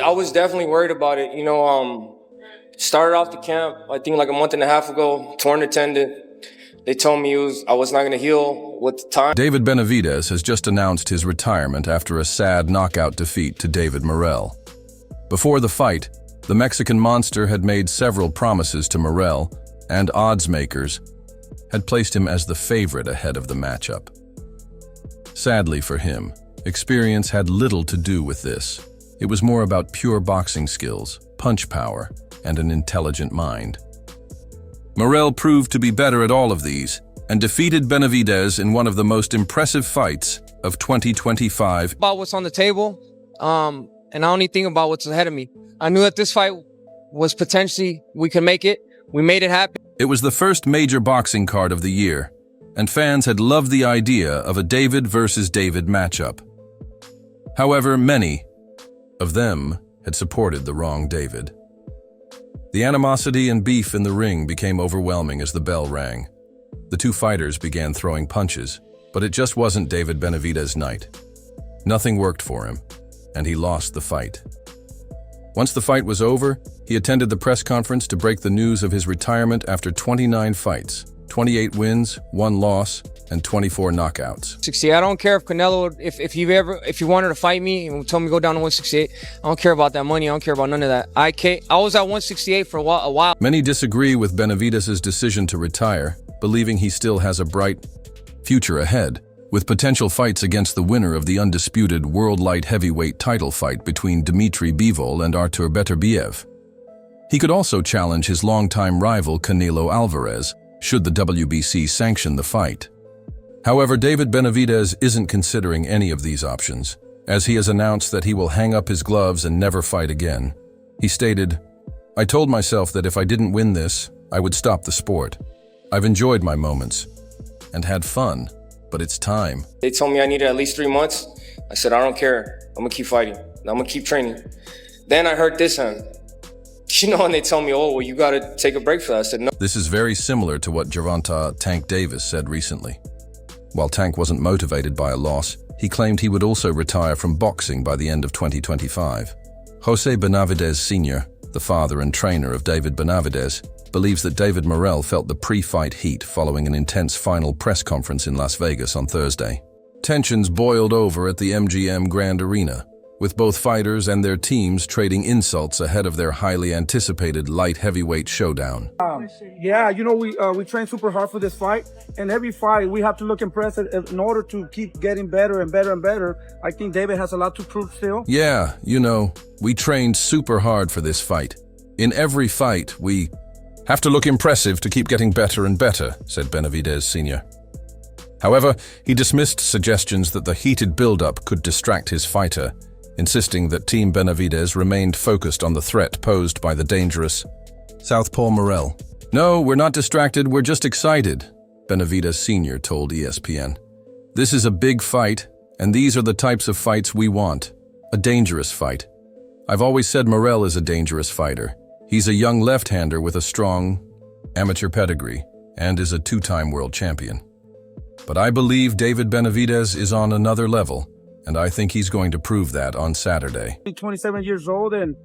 I was definitely worried about it. Started off the camp, I think like a month and a half ago, torn the tendon. They told me I was not going to heal with time. David Benavidez has just announced his retirement after a sad knockout defeat to David Morrell. Before the fight, the Mexican monster had made several promises to Morrell, and odds makers had placed him as the favorite ahead of the matchup. Sadly for him, experience had little to do with this. It was more about pure boxing skills, punch power, and an intelligent mind. Morrell proved to be better at all of these and defeated Benavidez in one of the most impressive fights of 2025. About what's on the table, and I only think about what's ahead of me. I knew that this fight was potentially, we could make it. We made it happen. It was the first major boxing card of the year, and fans had loved the idea of a David versus David matchup. However, many of them had supported the wrong David. The animosity and beef in the ring became overwhelming as the bell rang. The two fighters began throwing punches, but it just wasn't David Benavidez's night. Nothing worked for him, and he lost the fight. Once the fight was over, he attended the press conference to break the news of his retirement after 29 fights, 28 wins, 1 loss, and 24 knockouts. 68. I don't care if Canelo, if he wanted to fight me and told me to go down to 168. I don't care about that money. I don't care about none of that. I was at 168 for a while. Many disagree with Benavidez's decision to retire, believing he still has a bright future ahead, with potential fights against the winner of the undisputed world light heavyweight title fight between Dmitry Bivol and Artur Beterbiev. He could also challenge his longtime rival Canelo Alvarez, should the WBC sanction the fight. However, David Benavidez isn't considering any of these options, as he has announced that he will hang up his gloves and never fight again. He stated, "I told myself that if I didn't win this, I would stop the sport. I've enjoyed my moments and had fun, but it's time." They told me I needed at least 3 months. I said, I don't care. I'm going to keep fighting. I'm going to keep training. Then I heard this, and they told me, oh, well, you got to take a break for that. I said, no. This is very similar to what Gervonta "Tank" Davis said recently. While Tank wasn't motivated by a loss, he claimed he would also retire from boxing by the end of 2025. Jose Benavidez Sr., the father and trainer of David Benavidez, believes that David Morrell felt the pre-fight heat following an intense final press conference in Las Vegas on Thursday. Tensions boiled over at the MGM Grand Arena, with both fighters and their teams trading insults ahead of their highly anticipated light heavyweight showdown. We train super hard for this fight, and every fight we have to look impressive in order to keep getting better and better and better. I think David has a lot to prove still. Yeah, we trained super hard for this fight. In every fight, we have to look impressive to keep getting better and better, said Benavidez Sr. However, he dismissed suggestions that the heated build-up could distract his fighter, insisting that Team Benavidez remained focused on the threat posed by the dangerous Southpaw Morrell. "No, we're not distracted, we're just excited," Benavidez Sr. told ESPN. "This is a big fight, and these are the types of fights we want. A dangerous fight. I've always said Morrell is a dangerous fighter. He's a young left-hander with a strong amateur pedigree and is a 2-time world champion. But I believe David Benavidez is on another level, and I think he's going to prove that on Saturday." 27 years old, and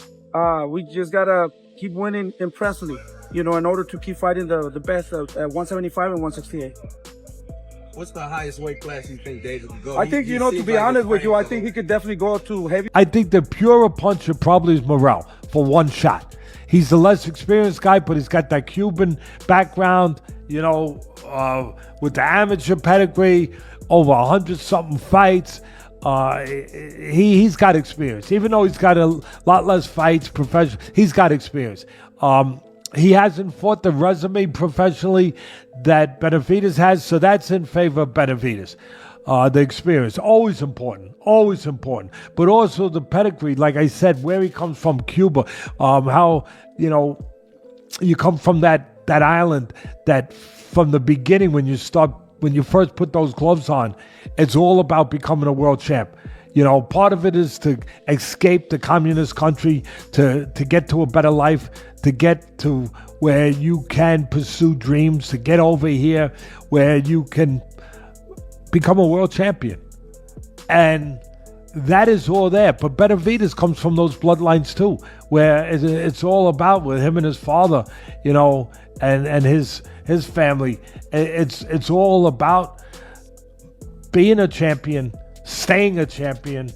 we just gotta keep winning impressively, in order to keep fighting the best at 175 and 168. What's the highest weight class you think David could go? I think, to be honest with you, I think he could definitely go up to heavy. I think the purer puncher probably is Morrell for one shot. He's the less experienced guy, but he's got that Cuban background, with the amateur pedigree, over 100-something fights. He's got experience. Even though he's got a lot less fights professional, he's got experience. He hasn't fought the resume professionally that Benavidez has, so that's in favor of Benavidez. The experience, always important. But also the pedigree, like I said, where he comes from, Cuba, how, you come from that island that from the beginning when you first put those gloves on, it's all about becoming a world champ. Part of it is to escape the communist country, to get to a better life, to get to where you can pursue dreams, to get over here where you can become a world champion. And that is all there. But Benavidez comes from those bloodlines too, where it's all about with him and his father, you know, and his family. It's all about being a champion, staying a champion,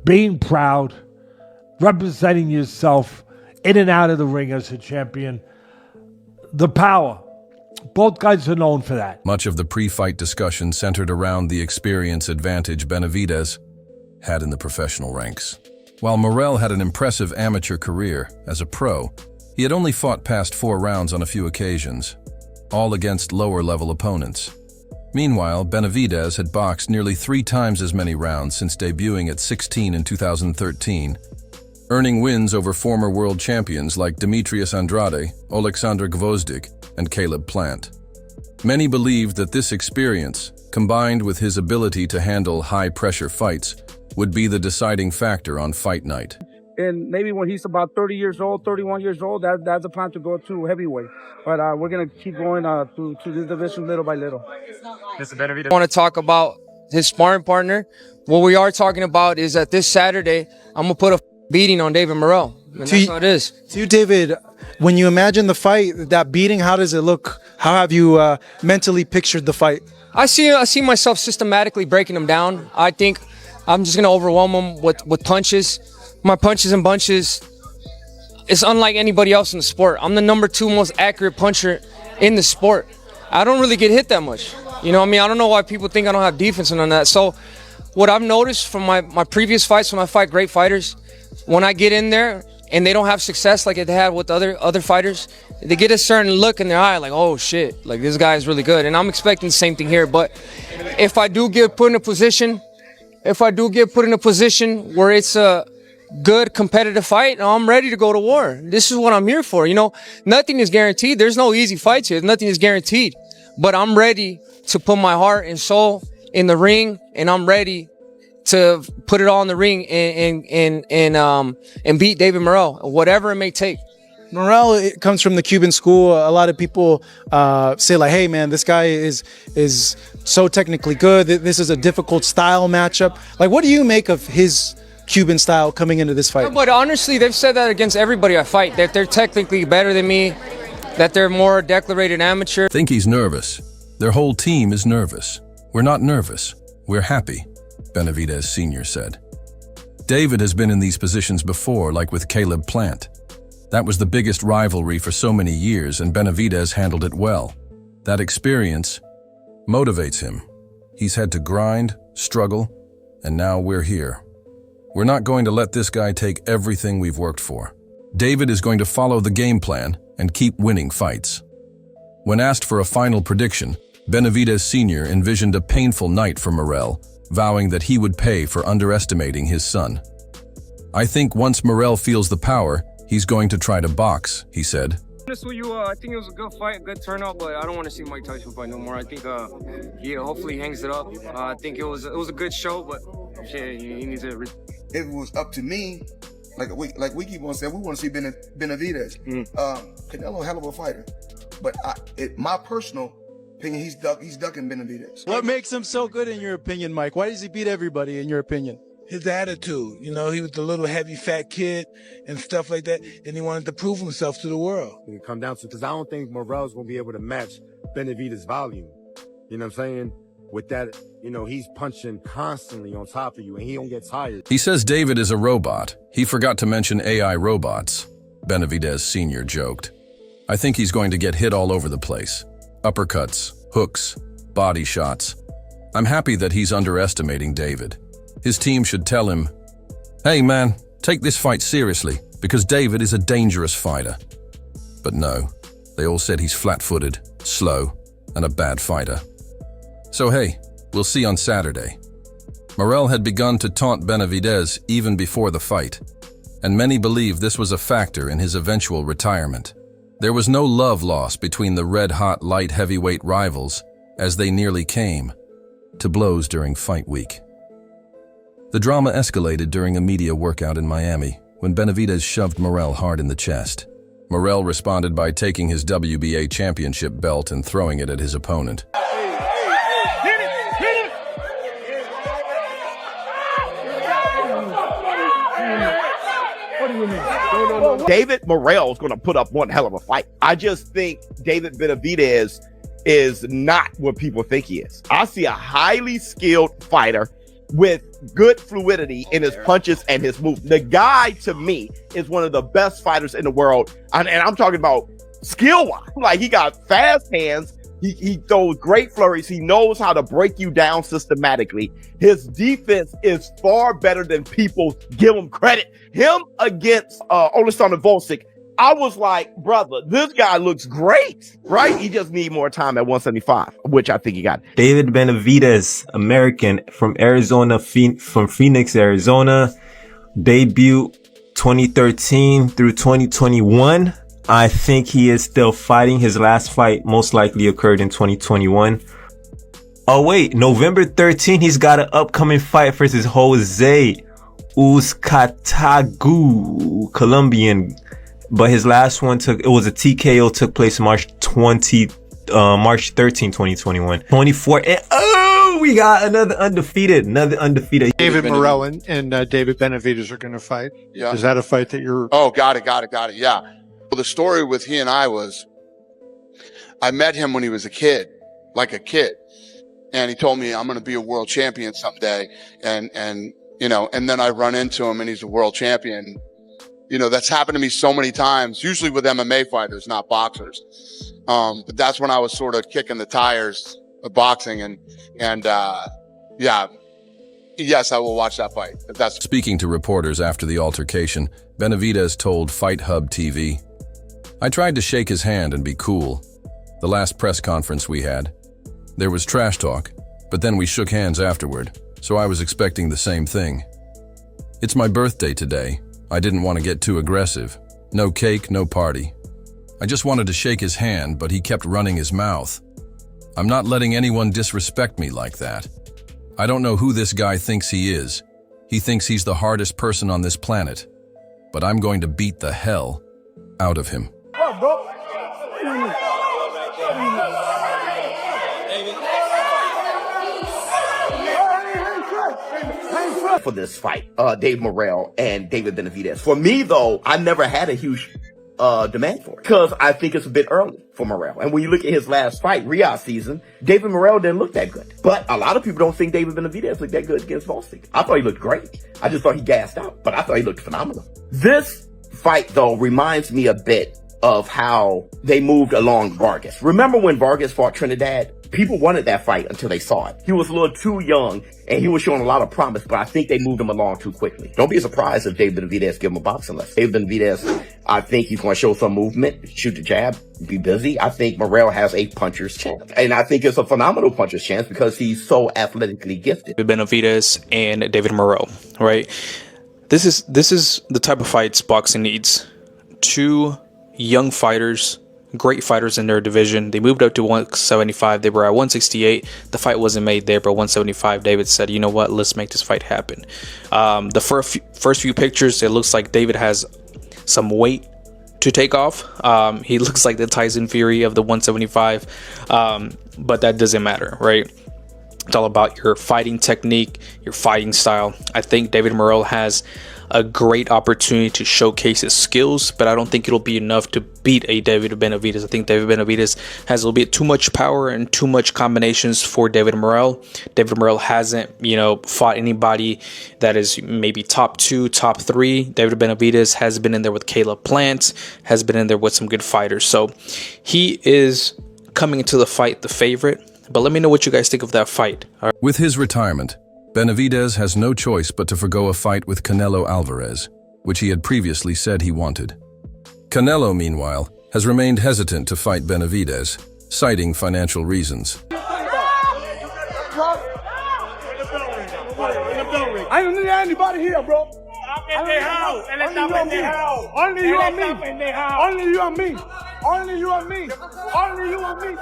being proud, representing yourself in and out of the ring as a champion. The power. Both guys are known for that. Much of the pre-fight discussion centered around the experience advantage Benavidez had in the professional ranks. While Morrell had an impressive amateur career as a pro, he had only fought past 4 rounds on a few occasions, all against lower-level opponents. Meanwhile, Benavidez had boxed nearly 3 times as many rounds since debuting at 16 in 2013, earning wins over former world champions like Demetrius Andrade, Alexander Gvozdyk, and Caleb Plant. Many believed that this experience, combined with his ability to handle high-pressure fights, would be the deciding factor on fight night. And maybe when he's about 30 years old, 31 years old, that's the plan to go to heavyweight. But we're going to keep going to this division little by little. I want to talk about his sparring partner. What we are talking about is that this Saturday, I'm going to put a beating on David Morrell. And that's how it is. To you, David, when you imagine the fight, that beating, how does it look? How have you mentally pictured the fight? I see myself systematically breaking him down. I think I'm just going to overwhelm him with punches. My punches and bunches, it's unlike anybody else in the sport. I'm the number 2 most accurate puncher in the sport. I don't really get hit that much. You know what I mean? I don't know why people think I don't have defense and on that. So what I've noticed from my previous fights when I fight great fighters, when I get in there and they don't have success like they had with other fighters, they get a certain look in their eye like, oh shit, like this guy is really good. And I'm expecting the same thing here. But if I do get put in a position where it's a good competitive fight, I'm ready to go to war. This is what I'm here for. You know, nothing is guaranteed. There's no easy fights here. Nothing is guaranteed. But I'm ready to put my heart and soul in the ring, and I'm ready to put it all in the ring and beat David Morrell, whatever it may take. Morrell, it comes from the Cuban school. A lot of people say like, hey man, this guy is so technically good. This is a difficult style matchup. Like, what do you make of his Cuban style coming into this fight? But honestly, they've said that against everybody I fight, that they're technically better than me, that they're more declarated amateur. I think he's nervous. Their whole team is nervous. We're not nervous. We're happy, Benavidez Sr. said. David has been in these positions before, like with Caleb Plant. That was the biggest rivalry for so many years, and Benavidez handled it well. That experience motivates him. He's had to grind, struggle, and now we're here. We're not going to let this guy take everything we've worked for. David is going to follow the game plan and keep winning fights. When asked for a final prediction, Benavidez Sr. envisioned a painful night for Morrell, vowing that he would pay for underestimating his son. I think once Morrell feels the power, he's going to try to box, he said. Honest with you, I think it was a good fight, good turnout, but I don't want to see Mike Tyson fight no more. I think hopefully he hangs it up. I think it was a good show, but shit, he needs to. If it was up to me, like we keep on saying, we want to see Benavidez. Canelo, hell of a fighter, but my personal opinion, he's ducking Benavidez. What makes him so good in your opinion, Mike? Why does he beat everybody in your opinion? His attitude, you know, he was the little heavy fat kid and stuff like that, and he wanted to prove himself to the world. It come down to, because I don't think Morrell's going to be able to match Benavidez' volume. You know what I'm saying? With that, you know, he's punching constantly on top of you, and he don't get tired. He says David is a robot. He forgot to mention AI robots, Benavidez Sr. joked. I think he's going to get hit all over the place. Uppercuts, hooks, body shots. I'm happy that he's underestimating David. His team should tell him, hey man, take this fight seriously, because David is a dangerous fighter. But no, they all said he's flat-footed, slow, and a bad fighter. So hey, we'll see on Saturday. Morrell had begun to taunt Benavidez even before the fight, and many believe this was a factor in his eventual retirement. There was no love lost between the red-hot light heavyweight rivals, as they nearly came to blows during fight week. The drama escalated during a media workout in Miami when Benavidez shoved Morrell hard in the chest. Morrell responded by taking his WBA championship belt and throwing it at his opponent. David Morrell is going to put up one hell of a fight. I just think David Benavidez is not what people think he is. I see a highly skilled fighter with good fluidity in his punches and his moves. The guy, to me, is one of the best fighters in the world. And I'm talking about skill-wise. Like, he got fast hands. He throws great flurries. He knows how to break you down systematically. His defense is far better than people give him credit. Him against Oleksandr Volcic, I was like, brother, this guy looks great, right? He just need more time at 175, which I think he got. David Benavidez, American from Arizona, from Phoenix, Arizona. Debut 2013 through 2021. I think he is still fighting. His last fight most likely occurred in 2021. Oh wait, November 13, he's got an upcoming fight versus Jose Uzcatagu, Colombian. But his last one took TKO, took place March 13, 2021. 24, and we got another undefeated. David Morrell and David Benavidez are going to fight. Yeah. Is that a fight that you're... Oh, got it. Yeah. Well, the story with he and I was, I met him when he was a kid. And he told me, I'm going to be a world champion someday. And then I run into him and he's a world champion. You know, that's happened to me so many times, usually with MMA fighters, not boxers. But that's when I was sort of kicking the tires of boxing. And yes, I will watch that fight. Speaking to reporters after the altercation, Benavidez told Fight Hub TV, "I tried to shake his hand and be cool. The last press conference we had, there was trash talk, but then we shook hands afterward, so I was expecting the same thing. It's my birthday today. I didn't want to get too aggressive. No cake, no party. I just wanted to shake his hand, but he kept running his mouth. I'm not letting anyone disrespect me like that. I don't know who this guy thinks he is. He thinks he's the hardest person on this planet. But I'm going to beat the hell out of him." For this fight, Dave Morrell and David Benavidez. For me, though, I never had a huge demand for it because I think it's a bit early for Morrell. And when you look at his last fight, Riyadh season, David Morrell didn't look that good. But a lot of people don't think David Benavidez looked that good against Volcic. I thought he looked great. I just thought he gassed out, but I thought he looked phenomenal. This fight, though, reminds me a bit of how they moved along Vargas. Remember when Vargas fought Trinidad? People wanted that fight until they saw it. He was a little too young, and he was showing a lot of promise, but I think they moved him along too quickly. Don't be surprised if David Benavidez give him a boxing lesson. David Benavidez, I think he's going to show some movement, shoot the jab, be busy. I think Morrell has a puncher's chance. And I think it's a phenomenal puncher's chance because he's so athletically gifted. Benavidez and David Morrell, right? This is the type of fights boxing needs. Two young fighters, great fighters in their division. They moved up to 175. They were at 168. The fight wasn't made there, but 175, David said, you know what, let's make this fight happen. The first few pictures, it looks like David has some weight to take off. He looks like the Tyson Fury of the 175, but that doesn't matter, right? It's all about your fighting technique, your fighting style. I think David Morrell has a great opportunity to showcase his skills, but I don't think it'll be enough to beat a David Benavidez. I think David Benavidez has a little bit too much power and too much combinations for David Morrell. David Morrell hasn't, fought anybody that is maybe top 2, top 3. David Benavidez has been in there with Caleb Plant, has been in there with some good fighters. So he is coming into the fight the favorite, but let me know what you guys think of that fight. All right. With his retirement, Benavidez has no choice but to forgo a fight with Canelo Alvarez, which he had previously said he wanted. Canelo, meanwhile, has remained hesitant to fight Benavidez, citing financial reasons. I don't need anybody here, bro. Only you and me. Only you and me. Only you and me. Only you and me.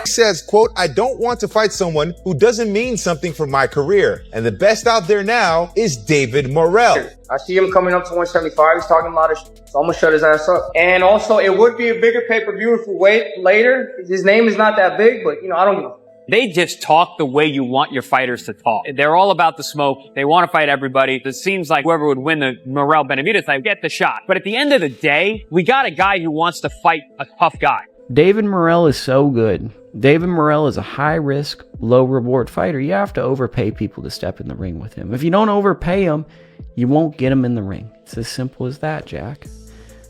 He says, quote, "I don't want to fight someone who doesn't mean something for my career. And the best out there now is David Morrell." I see him coming up to 175. He's talking a lot of shit. So I'm going to shut his ass up. And also, it would be a bigger pay-per-view if we wait later. His name is not that big, but, I don't know. They just talk the way you want your fighters to talk. They're all about the smoke. They want to fight everybody. It seems like whoever would win the Morrell Benavidez fight get the shot. But at the end of the day, we got a guy who wants to fight a tough guy. David Morrell is so good. David Morrell is a high-risk, low-reward fighter. You have to overpay people to step in the ring with him. If you don't overpay him, you won't get him in the ring. It's as simple as that, Jack.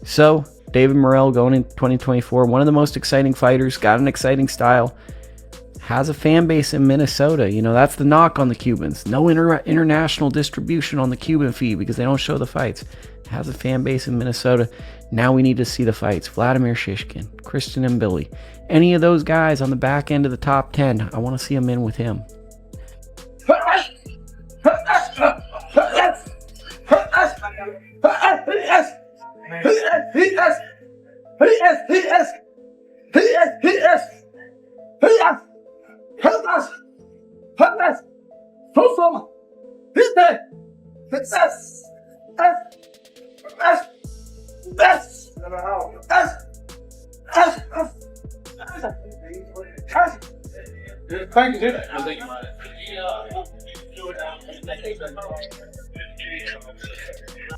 So, David Morrell going in 2024, one of the most exciting fighters, got an exciting style, has a fan base in Minnesota. You know, that's the knock on the Cubans. No international distribution on the Cuban feed because they don't show the fights. Has a fan base in Minnesota. Now we need to see the fights. Vladimir Shishkin, Christian and Billy. Any of those guys on the back end of the top 10, I want to see them in with him.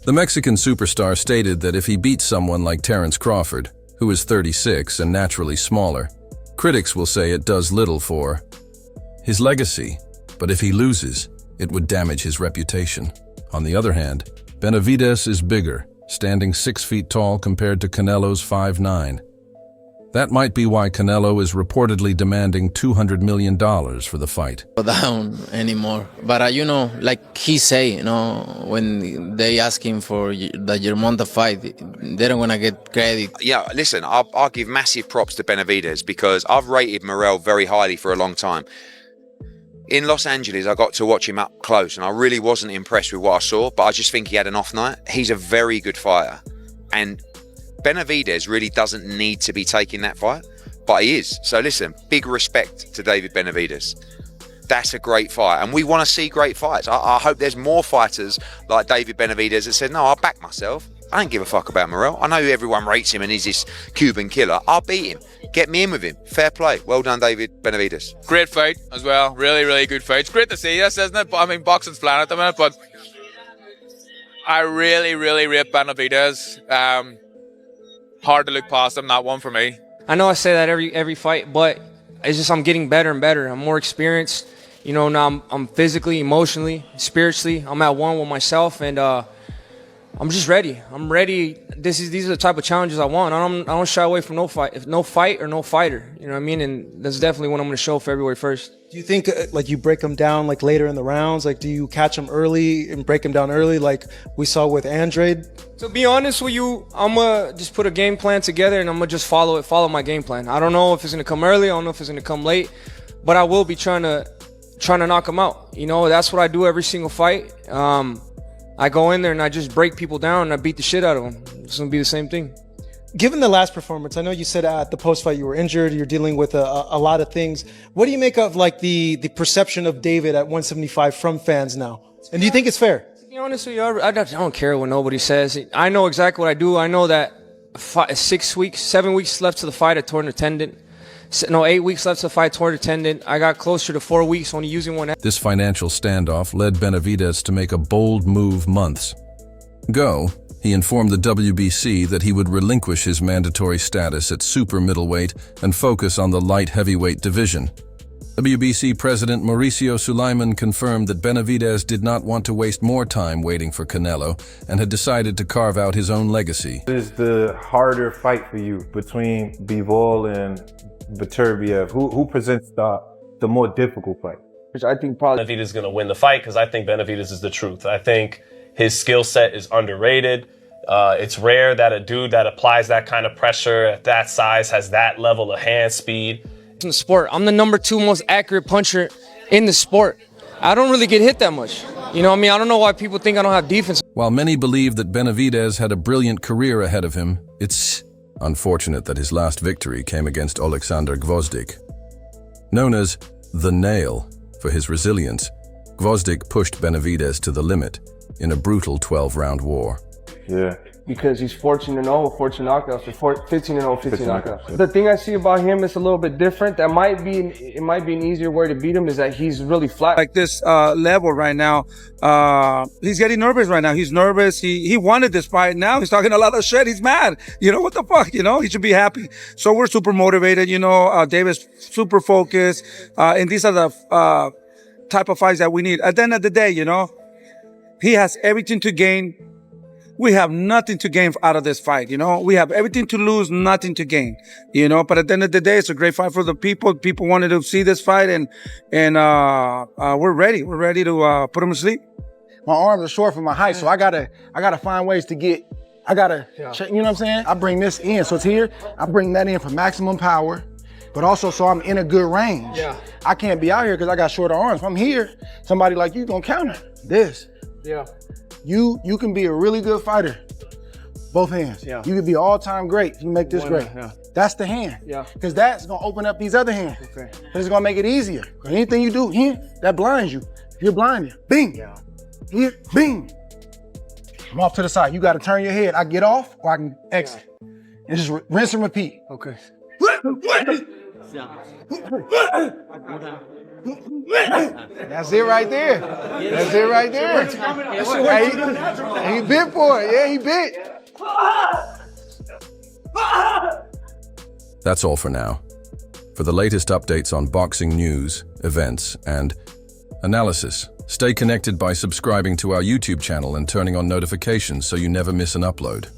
The Mexican superstar stated that if he beats someone like Terence Crawford, who is 36 and naturally smaller, critics will say it does little for his legacy, but if he loses, it would damage his reputation. On the other hand, Benavidez is bigger, standing 6 feet tall compared to Canelo's 5'9". That might be why Canelo is reportedly demanding $200 million for the fight. Down anymore, but you know, like he say, you know, when they ask him for the Germonta fight, they don't wanna get credit. Yeah, listen, I'll give massive props to Benavidez because I've rated Morrell very highly for a long time. In Los Angeles, I got to watch him up close, and I really wasn't impressed with what I saw, but I just think he had an off night. He's a very good fighter, and Benavidez really doesn't need to be taking that fight, but he is. So listen, big respect to David Benavidez. That's a great fight, and we want to see great fights. I hope there's more fighters like David Benavidez that said, no, I'll back myself. I don't give a fuck about Morrell. I know everyone rates him and he's this Cuban killer. I'll beat him. Get me in with him. Fair play. Well done, David Benavidez. Great fight as well. Really, really good fight. It's great to see this, isn't it? But I mean, boxing's flat at the minute, but I really, really rate Benavidez. Hard to look past him, not one for me. I know I say that every fight, but it's just I'm getting better and better. I'm more experienced. You know, now I'm physically, emotionally, spiritually. I'm at one with myself, and I'm just ready. I'm ready. These are the type of challenges I want. I don't shy away from no fight. If no fight or no fighter, you know what I mean? And that's definitely what I'm going to show February 1st. Do you think like you break them down like later in the rounds? Like, do you catch them early and break them down early like we saw with Andrade? To be honest with you, I'm going to just put a game plan together and I'm going to just follow my game plan. I don't know if it's going to come early. I don't know if it's going to come late, but I will be trying to knock them out. You know, that's what I do every single fight. I go in there and I just break people down and I beat the shit out of them. It's going to be the same thing. Given the last performance, I know you said at the post-fight you were injured, you're dealing with a lot of things. What do you make of like the perception of David at 175 from fans now? And do you think it's fair? To be honest with you, I don't care what nobody says. I know exactly what I do. I know that 7 weeks left to the fight, I tore a tendon. No, 8 weeks left to the fight, tore a tendon. I got closer to 4 weeks, only using one. This financial standoff led Benavidez to make a bold move months ago. He informed the WBC that he would relinquish his mandatory status at super middleweight and focus on the light heavyweight division. WBC President Mauricio Sulaiman confirmed that Benavidez did not want to waste more time waiting for Canelo and had decided to carve out his own legacy. What is the harder fight for you between Bivol and Beterbiev? Who presents the more difficult fight? Which I think probably Benavidez is going to win the fight because I think Benavidez is the truth. I think his skill set is underrated. It's rare that a dude that applies that kind of pressure at that size has that level of hand speed. In the sport, I'm the #2 most accurate puncher in the sport. I don't really get hit that much. You know what I mean? I don't know why people think I don't have defense. While many believe that Benavidez had a brilliant career ahead of him, it's unfortunate that his last victory came against Alexander Gvozdyk. Known as the Nail for his resilience, Gvozdyk pushed Benavidez to the limit in a brutal 12-round war. Yeah, because he's 14-0, 14 knockouts, or 15-0, 15 knockouts. The thing I see about him is a little bit different. It might be an easier way to beat him is that he's really flat. Like this level right now, he's getting nervous right now. He's nervous. He wanted this fight. Now he's talking a lot of shit. He's mad. You know, what the fuck? You know, he should be happy. So we're super motivated. You know, David's super focused. And these are the type of fights that we need. At the end of the day, you know, he has everything to gain. We have nothing to gain out of this fight, you know. We have everything to lose, nothing to gain, you know. But at the end of the day, it's a great fight for the people. People wanted to see this fight, and we're ready. We're ready to put him to sleep. My arms are short for my height, so I gotta find ways to get. You know what I'm saying? I bring this in, so it's here. I bring that in for maximum power, but also so I'm in a good range. Yeah. I can't be out here because I got shorter arms. If I'm here, somebody like you gonna counter this. Yeah. You can be a really good fighter, both hands. Yeah. You can be all-time great if you make this great. Yeah. That's the hand. Yeah. Because that's gonna open up these other hands. Okay. But it's gonna make it easier. Anything you do here, that blinds you. You're blinded. Bing. Yeah. Here, bing. I'm off to the side. You gotta turn your head. I get off or I can exit. And just rinse and repeat. Okay. That's it right there. That's it right there. He bit for it. Yeah, he bit. That's all for now. For the latest updates on boxing news, events, and analysis, stay connected by subscribing to our YouTube channel and turning on notifications so you never miss an upload.